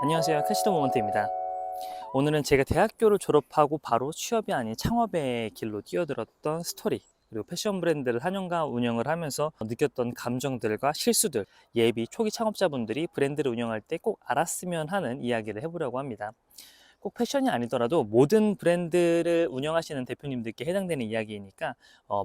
안녕하세요. 캐시더 모먼트입니다. 오늘은 제가 대학교를 졸업하고 바로 취업이 아닌 창업의 길로 뛰어들었던 스토리, 그리고 패션 브랜드를 4년간 운영을 하면서 느꼈던 감정들과 실수들, 예비 초기 창업자분들이 브랜드를 운영할 때 꼭 알았으면 하는 이야기를 해보려고 합니다. 꼭 패션이 아니더라도 모든 브랜드를 운영하시는 대표님들께 해당되는 이야기이니까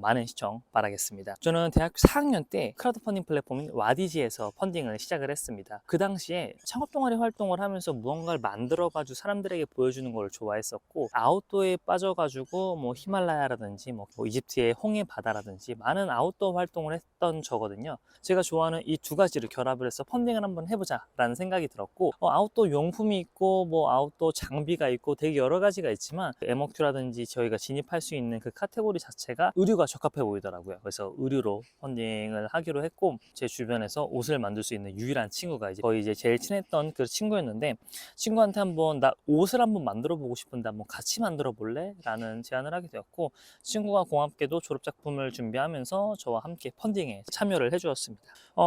많은 시청 바라겠습니다. 저는 대학교 4학년 때 크라우드 펀딩 플랫폼인 와디지에서 펀딩을 시작을 했습니다. 그 당시에 창업 동아리 활동을 하면서 무언가를 만들어가지고 사람들에게 보여주는 걸 좋아했었고, 아웃도어에 빠져가지고 뭐 히말라야라든지 뭐 이집트의 홍해 바다라든지 많은 아웃도어 활동을 했던 저거든요. 제가 좋아하는 이 두 가지를 결합을 해서 펀딩을 한번 해보자 라는 생각이 들었고, 아웃도어 용품이 있고 뭐 아웃도어 장비가 있고 되게 여러 가지가 있지만 에머큐라든지 저희가 진입할 수 있는 그 카테고리 자체가 의류가 적합해 보이더라고요. 그래서 의류로 펀딩을 하기로 했고, 제 주변에서 옷을 만들 수 있는 유일한 친구가 이제 거의 이제 제일 친했던 그 친구였는데, 친구한테 한번 나 옷을 한번 만들어 보고 싶은데 한번 같이 만들어 볼래? 라는 제안을 하게 되었고, 친구가 공학계도 졸업작품을 준비하면서 저와 함께 펀딩에 참여를 해주었습니다.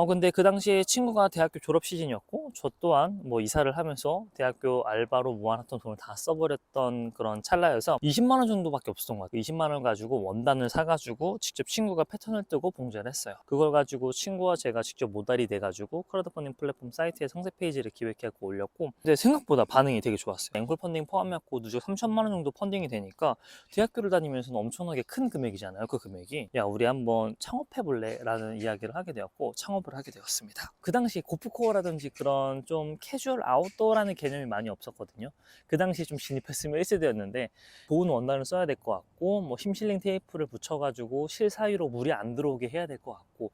근데 그 당시에 친구가 대학교 졸업 시즌이었고, 저 또한 뭐 이사를 하면서 대학교 알바로 모아놨던 돈을 다 써버렸던 그런 찰나여서 20만 원 정도밖에 없었던 것 같아요. 20만 원 가지고 원단을 사가지고 직접 친구가 패턴을 뜨고 봉제를 했어요. 그걸 가지고 친구와 제가 직접 모달이 돼가지고 크라우드 펀딩 플랫폼 사이트에 상세 페이지를 기획해서 올렸고, 근데 생각보다 반응이 되게 좋았어요. 앵콜 펀딩 포함해갖고 누적 3천만 원 정도 펀딩이 되니까 대학교를 다니면서는 엄청나게 큰 금액이잖아요. 그 금액이. 야, 우리 한번 창업해볼래? 라는 이야기를 하게 되었고, 창업을 하게 되었습니다. 그 당시 고프코어라든지 그런 좀 캐주얼 아웃도어라는 개념이 많이 없었거든요. 그 당시 좀 진입했으면 1세대였는데 좋은 원단을 써야 될 것 같고, 뭐 힘실링 테이프를 붙여가지고 실 사이로 물이 안 들어오게 해야 될 것 같고,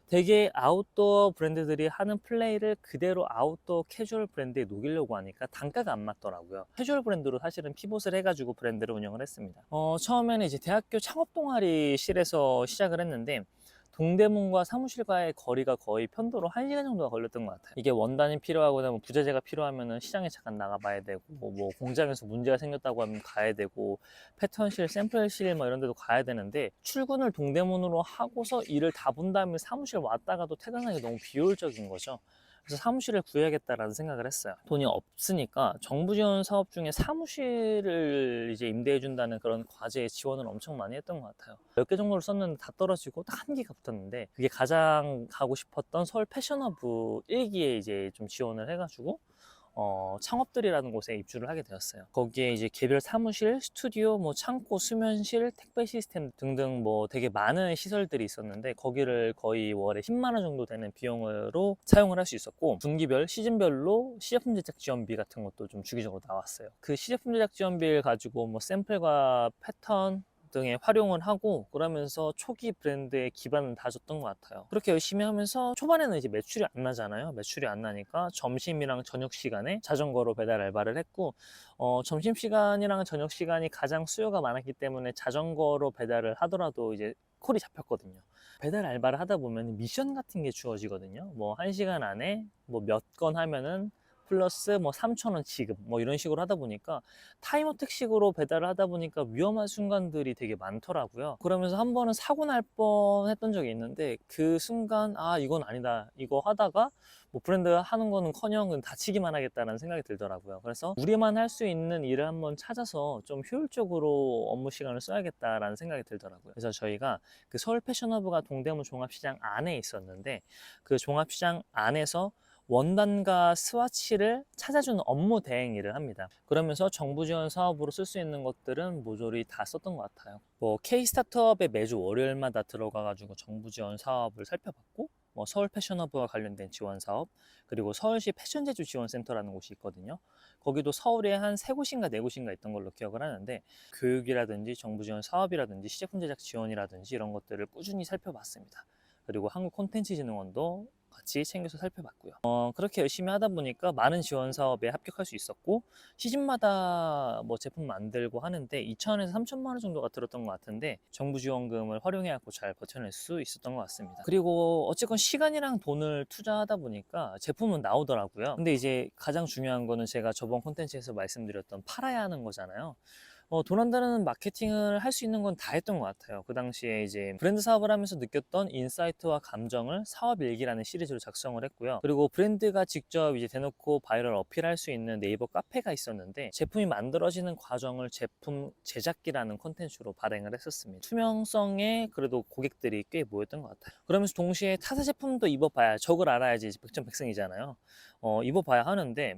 되게 아웃도어 브랜드들이 하는 플레이를 그대로 아웃도어 캐주얼 브랜드에 녹이려고 하니까 단가가 안 맞더라고요. 캐주얼 브랜드로 사실은 피봇을 해가지고 브랜드를 운영을 했습니다. 처음에는 이제 대학교 창업 동아리실에서 시작을 했는데, 동대문과 사무실과의 거리가 거의 편도로 1시간 정도가 걸렸던 것 같아요. 이게 원단이 필요하거나 뭐 부자재가 필요하면은 시장에 잠깐 나가봐야 되고, 뭐 공장에서 문제가 생겼다고 하면 가야 되고, 패턴실, 샘플실 뭐 이런 데도 가야 되는데, 출근을 동대문으로 하고서 일을 다 본 다음에 사무실 왔다가도 퇴근하기 너무 비효율적인 거죠. 그래서 사무실을 구해야겠다라는 생각을 했어요. 돈이 없으니까 정부 지원 사업 중에 사무실을 이제 임대해 준다는 그런 과제에 지원을 엄청 많이 했던 것 같아요. 몇 개 정도를 썼는데 다 떨어지고 딱 한 개가 붙었는데, 그게 가장 가고 싶었던 서울 패션허브 1기에 이제 좀 지원을 해가지고 창업들이라는 곳에 입주를 하게 되었어요. 거기에 이제 개별 사무실, 스튜디오, 뭐 창고, 수면실, 택배 시스템 등등 뭐 되게 많은 시설들이 있었는데, 거기를 거의 월에 10만 원 정도 되는 비용으로 사용을 할 수 있었고, 분기별, 시즌별로 시제품 제작 지원비 같은 것도 좀 주기적으로 나왔어요. 그 시제품 제작 지원비를 가지고 뭐 샘플과 패턴 등에 활용을 하고, 그러면서 초기 브랜드의 기반을 다졌던 것 같아요. 그렇게 열심히 하면서 초반에는 이제 매출이 안 나잖아요. 매출이 안 나니까 점심이랑 저녁 시간에 자전거로 배달 알바를 했고, 점심시간이랑 저녁 시간이 가장 수요가 많았기 때문에 자전거로 배달을 하더라도 이제 콜이 잡혔거든요. 배달 알바를 하다 보면 미션 같은 게 주어지거든요. 뭐 1시간 안에 뭐 몇 건 하면은 플러스 뭐 3,000원 지급 뭐 이런 식으로 하다 보니까, 타임어택식으로 배달을 하다 보니까 위험한 순간들이 되게 많더라고요. 그러면서 한 번은 사고 날 뻔했던 적이 있는데, 그 순간 아 이건 아니다, 이거 하다가 뭐 브랜드 하는 거는커녕 다치기만 하겠다는 생각이 들더라고요. 그래서 우리만 할 수 있는 일을 한번 찾아서 좀 효율적으로 업무 시간을 써야겠다라는 생각이 들더라고요. 그래서 저희가 그 서울 패션허브가 동대문 종합시장 안에 있었는데, 그 종합시장 안에서 원단과 스와치를 찾아주는 업무 대행 일을 합니다. 그러면서 정부 지원 사업으로 쓸 수 있는 것들은 모조리 다 썼던 것 같아요. 뭐 K-스타트업에 매주 월요일마다 들어가가지고 정부 지원 사업을 살펴봤고, 뭐 서울 패션허브와 관련된 지원 사업, 그리고 서울시 패션제조 지원센터라는 곳이 있거든요. 거기도 서울에 한 3곳인가 4곳인가 있던 걸로 기억을 하는데, 교육이라든지 정부 지원 사업이라든지 시제품 제작 지원이라든지 이런 것들을 꾸준히 살펴봤습니다. 그리고 한국콘텐츠진흥원도 같이 챙겨서 살펴봤고요. 그렇게 열심히 하다 보니까 많은 지원 사업에 합격할 수 있었고, 시즌마다 뭐 제품 만들고 하는데 2천에서 3천만 원 정도가 들었던 것 같은데, 정부 지원금을 활용해갖고 잘 버텨낼 수 있었던 것 같습니다. 그리고 어쨌건 시간이랑 돈을 투자하다 보니까 제품은 나오더라고요. 근데 이제 가장 중요한 거는 제가 저번 콘텐츠에서 말씀드렸던 팔아야 하는 거잖아요. 돈 안 드는 마케팅을 할 수 있는 건 다 했던 것 같아요. 그 당시에 이제 브랜드 사업을 하면서 느꼈던 인사이트와 감정을 사업 일기라는 시리즈로 작성을 했고요. 그리고 브랜드가 직접 이제 대놓고 바이럴 어필할 수 있는 네이버 카페가 있었는데 제품이 만들어지는 과정을 제품 제작기라는 콘텐츠로 발행을 했었습니다. 투명성에 그래도 고객들이 꽤 모였던 것 같아요. 그러면서 동시에 타사 제품도 입어봐야 적을 알아야지 백전백승이잖아요. 입어봐야 하는데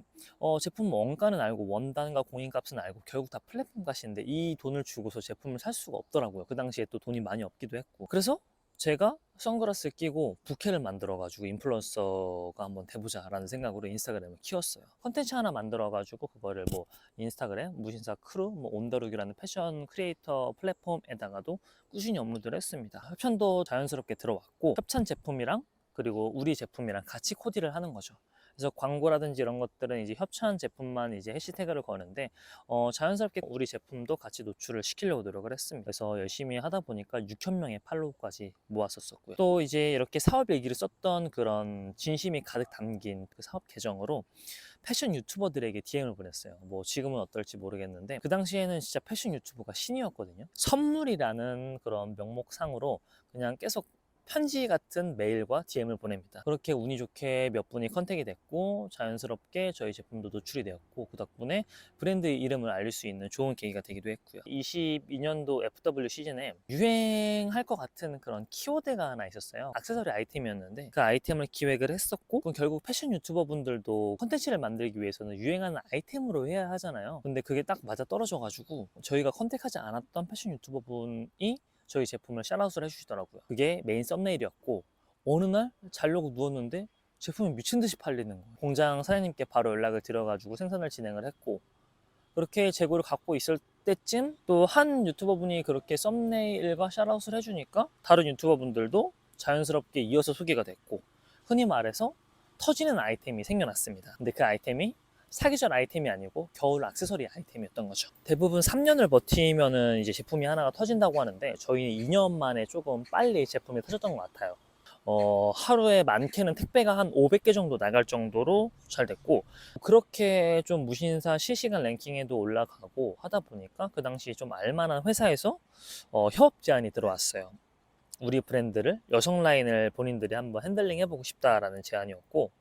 제품 원가는 알고 원단과 공인값은 알고 결국 다 플랫폼 값인데 이 돈을 주고서 제품을 살 수가 없더라고요. 그 당시에 또 돈이 많이 없기도 했고. 그래서 제가 선글라스를 끼고 부캐를 만들어가지고 인플루언서가 한번 돼보자 라는 생각으로 인스타그램을 키웠어요. 컨텐츠 하나 만들어가지고 그거를 뭐 인스타그램, 무신사 크루, 뭐 온더룩이라는 패션 크리에이터 플랫폼에다가도 꾸준히 업로드를 했습니다. 협찬도 자연스럽게 들어왔고 협찬 제품이랑 그리고 우리 제품이랑 같이 코디를 하는 거죠. 그래서 광고라든지 이런 것들은 이제 협찬 제품만 이제 해시태그를 거는데 자연스럽게 우리 제품도 같이 노출을 시키려고 노력을 했습니다. 그래서 열심히 하다 보니까 6천 명의 팔로우까지 모았었고요. 또 이제 이렇게 사업 일기를 썼던 그런 진심이 가득 담긴 그 사업 계정으로 패션 유튜버들에게 DM을 보냈어요. 뭐 지금은 어떨지 모르겠는데 그 당시에는 진짜 패션 유튜버가 신이었거든요. 선물이라는 그런 명목상으로 그냥 계속 편지 같은 메일과 DM을 보냅니다. 그렇게 운이 좋게 몇 분이 컨택이 됐고 자연스럽게 저희 제품도 노출이 되었고 그 덕분에 브랜드 이름을 알릴 수 있는 좋은 계기가 되기도 했고요. 22년도 FW 시즌에 유행할 것 같은 그런 키워드가 하나 있었어요. 액세서리 아이템이었는데 그 아이템을 기획을 했었고 결국 패션 유튜버 분들도 컨텐츠를 만들기 위해서는 유행하는 아이템으로 해야 하잖아요. 근데 그게 딱 맞아 떨어져 가지고 저희가 컨택하지 않았던 패션 유튜버 분이 저희 제품을 샤라웃을 해주시더라고요. 그게 메인 썸네일이었고 어느 날 자려고 누웠는데 제품이 미친 듯이 팔리는 거예요. 공장 사장님께 바로 연락을 드려가지고 생산을 진행을 했고 그렇게 재고를 갖고 있을 때쯤 또 한 유튜버 분이 그렇게 썸네일과 샤라웃을 해주니까 다른 유튜버 분들도 자연스럽게 이어서 소개가 됐고 흔히 말해서 터지는 아이템이 생겨났습니다. 근데 그 아이템이 사계절 아이템이 아니고 겨울 액세서리 아이템이었던 거죠. 대부분 3년을 버티면은 이제 제품이 하나가 터진다고 하는데 저희는 2년 만에 조금 빨리 제품이 터졌던 것 같아요. 하루에 많게는 택배가 한 500개 정도 나갈 정도로 잘 됐고 그렇게 좀 무신사 실시간 랭킹에도 올라가고 하다 보니까 그 당시 좀 알만한 회사에서 협업 제안이 들어왔어요. 우리 브랜드를 여성 라인을 본인들이 한번 핸들링 해보고 싶다라는 제안이었고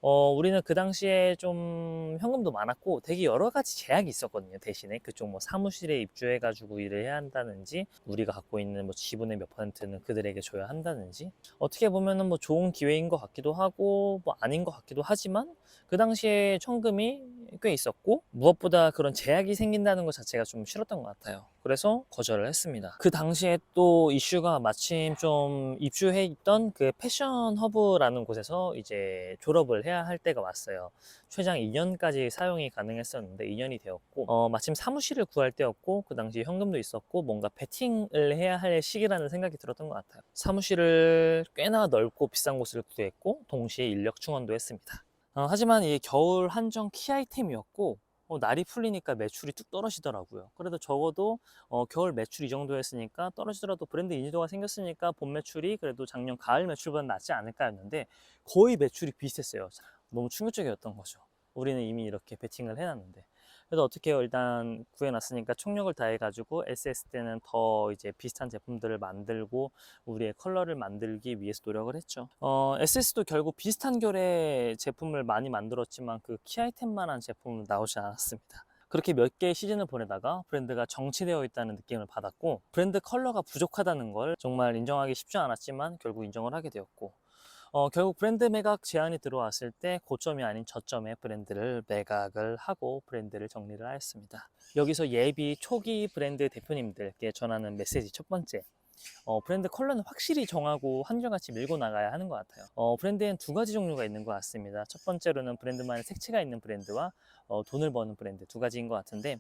우리는 그 당시에 좀 현금도 많았고 되게 여러 가지 제약이 있었거든요. 대신에 그쪽 뭐 사무실에 입주해가지고 일을 해야 한다든지 우리가 갖고 있는 뭐 지분의 몇 퍼센트는 그들에게 줘야 한다든지 어떻게 보면은 뭐 좋은 기회인 것 같기도 하고 뭐 아닌 것 같기도 하지만 그 당시에 청금이 꽤 있었고 무엇보다 그런 제약이 생긴다는 것 자체가 좀 싫었던 것 같아요. 그래서 거절을 했습니다. 그 당시에 또 이슈가 마침 좀 입주해 있던 그 패션 허브라는 곳에서 이제 졸업을 해야 할 때가 왔어요. 최장 2년까지 사용이 가능했었는데 2년이 되었고 마침 사무실을 구할 때였고 그 당시 현금도 있었고 뭔가 베팅을 해야 할 시기라는 생각이 들었던 것 같아요. 사무실을 꽤나 넓고 비싼 곳을 구했고 동시에 인력 충원도 했습니다. 하지만 이게 겨울 한정 키 아이템이었고 날이 풀리니까 매출이 뚝 떨어지더라고요. 그래도 적어도 겨울 매출 이 정도 였으니까 떨어지더라도 브랜드 인지도가 생겼으니까 봄 매출이 그래도 작년 가을 매출보다 낫지 않을까 했는데 거의 매출이 비슷했어요. 너무 충격적이었던 거죠. 우리는 이미 이렇게 배팅을 해놨는데. 그래서 어떻게 해요? 일단 구해놨으니까 총력을 다해가지고 SS 때는 더 이제 비슷한 제품들을 만들고 우리의 컬러를 만들기 위해서 노력을 했죠. SS도 결국 비슷한 결의 제품을 많이 만들었지만 그 키 아이템만한 제품은 나오지 않았습니다. 그렇게 몇 개의 시즌을 보내다가 브랜드가 정체되어 있다는 느낌을 받았고 브랜드 컬러가 부족하다는 걸 정말 인정하기 쉽지 않았지만 결국 인정을 하게 되었고 결국 브랜드 매각 제안이 들어왔을 때 고점이 아닌 저점의 브랜드를 매각을 하고 브랜드를 정리를 하였습니다. 여기서 예비 초기 브랜드 대표님들께 전하는 메시지 첫 번째, 브랜드 컬러는 확실히 정하고 한결같이 밀고 나가야 하는 것 같아요. 브랜드엔 두 가지 종류가 있는 것 같습니다. 첫 번째로는 브랜드만의 색채가 있는 브랜드와 돈을 버는 브랜드 두 가지인 것 같은데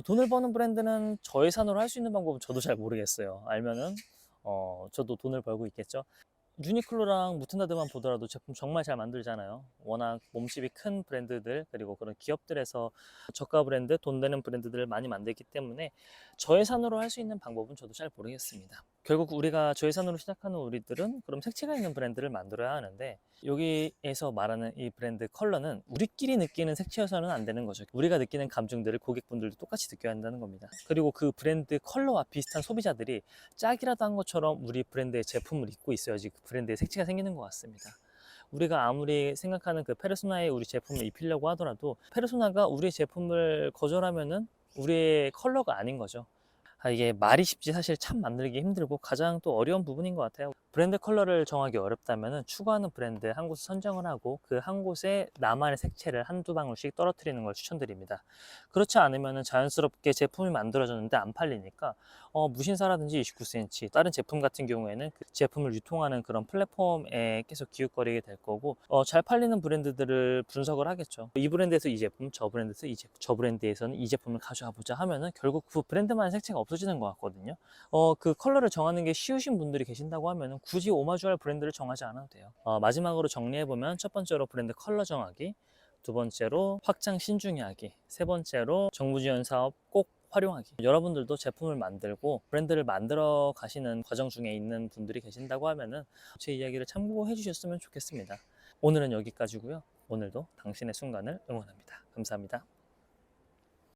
돈을 버는 브랜드는 저예산으로 할 수 있는 방법은 저도 잘 모르겠어요. 알면은 저도 돈을 벌고 있겠죠. 유니클로랑 무튼다드만 보더라도 제품 정말 잘 만들잖아요. 워낙 몸집이 큰 브랜드들 그리고 그런 기업들에서 저가 브랜드, 돈 되는 브랜드들을 많이 만들기 때문에 저예산으로 할 수 있는 방법은 저도 잘 모르겠습니다. 결국 우리가 저예산으로 시작하는 우리들은 그럼 색채가 있는 브랜드를 만들어야 하는데, 여기에서 말하는 이 브랜드 컬러는 우리끼리 느끼는 색채여서는 안 되는 거죠. 우리가 느끼는 감정들을 고객분들도 똑같이 느껴야 한다는 겁니다. 그리고 그 브랜드 컬러와 비슷한 소비자들이 짝이라도 한 것처럼 우리 브랜드의 제품을 입고 있어야지 그 브랜드의 색채가 생기는 것 같습니다. 우리가 아무리 생각하는 그 페르소나에 우리 제품을 입히려고 하더라도 페르소나가 우리 제품을 거절하면은 우리의 컬러가 아닌 거죠. 이게 말이 쉽지 사실 참 만들기 힘들고 가장 또 어려운 부분인 것 같아요. 브랜드 컬러를 정하기 어렵다면 추구하는 브랜드 한 곳을 선정을 하고 그 한 곳에 나만의 색채를 한두 방울씩 떨어뜨리는 걸 추천드립니다. 그렇지 않으면 자연스럽게 제품이 만들어졌는데 안 팔리니까 무신사라든지 29cm 다른 제품 같은 경우에는 그 제품을 유통하는 그런 플랫폼에 계속 기웃거리게 될 거고, 잘 팔리는 브랜드들을 분석을 하겠죠. 이 브랜드에서 이 제품, 저 브랜드에서 이 제품, 저 브랜드에서는 이 제품을 가져와 보자 하면은 결국 그 브랜드만의 색채가 없어지는 것 같거든요. 그 컬러를 정하는 게 쉬우신 분들이 계신다고 하면은 굳이 오마주할 브랜드를 정하지 않아도 돼요. 마지막으로 정리해보면 첫 번째로 브랜드 컬러 정하기, 두 번째로 확장 신중하기, 세 번째로 정부 지원 사업 꼭 활용하기. 여러분들도 제품을 만들고 브랜드를 만들어 가시는 과정 중에 있는 분들이 계신다고 하면은 제 이야기를 참고해 주셨으면 좋겠습니다. 오늘은 여기까지고요. 오늘도 당신의 순간을 응원합니다. 감사합니다.